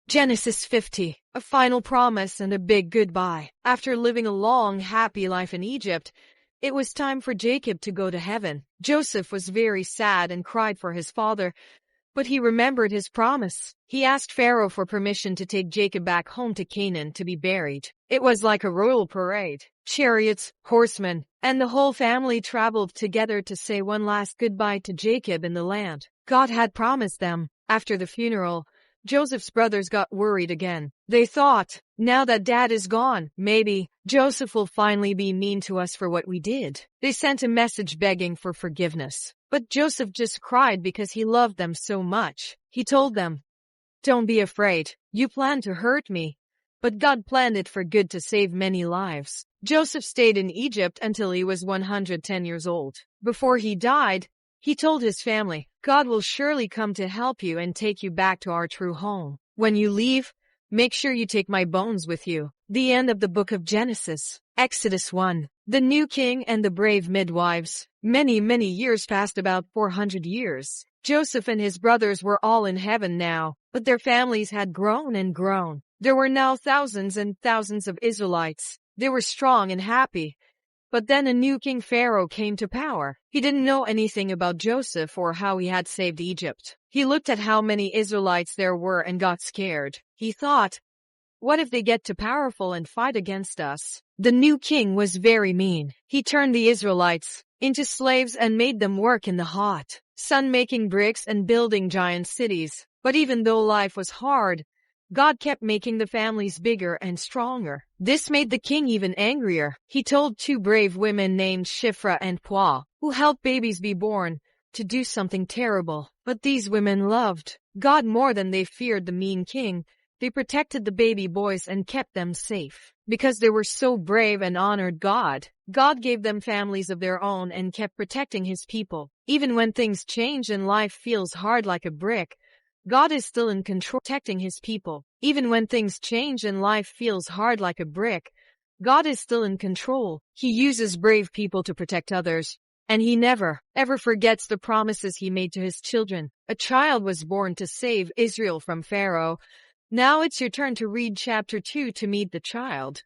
Genesis 50. A final promise and a big goodbye. After living a long, happy life in Egypt, it was time for Jacob to go to heaven. Joseph was very sad and cried for his father, but he remembered his promise. He asked Pharaoh for permission to take Jacob back home to Canaan to be buried. It was like a royal parade. Chariots, horsemen, and the whole family traveled together to say one last goodbye to Jacob in the land God had promised them. After the funeral, Joseph's brothers got worried again. They thought, now that Dad is gone, maybe Joseph will finally be mean to us for what we did. They sent a message begging for forgiveness. But Joseph just cried because he loved them so much. He told them, "Don't be afraid. You planned to hurt me, but God planned it for good to save many lives." Joseph stayed in Egypt until he was 110 years old. Before he died, he told his family, God will surely come to help you and take you back to our true home. When you leave, make sure you take my bones with you. The end of the book of Genesis. Exodus 1. The new king and the brave midwives. Many years passed, about 400 years. Joseph and his brothers were all in heaven now, but their families had grown and grown. There were now thousands and thousands of Israelites. They were strong and happy. But then a new king Pharaoh came to power. He didn't know anything about Joseph or how he had saved Egypt. He looked at how many Israelites there were and got scared. He thought, what if they get too powerful and fight against us? The new king was very mean. He turned the Israelites into slaves and made them work in the hot sun making bricks and building giant cities. But even though life was hard, God kept making the families bigger and stronger. This made the king even angrier. He told two brave women named Shiphrah and Puah, who helped babies be born, to do something terrible. But these women loved God more than they feared the mean king. They protected the baby boys and kept them safe. Because they were so brave and honored God, God gave them families of their own and kept protecting his people. Even when things change and life feels hard like a brick, God is still in control, protecting his people. Even when things change and life feels hard like a brick, God is still in control. He uses brave people to protect others. And he never, ever forgets the promises he made to his children. A child was born to save Israel from Pharaoh. Now it's your turn to read chapter 2 to meet the child.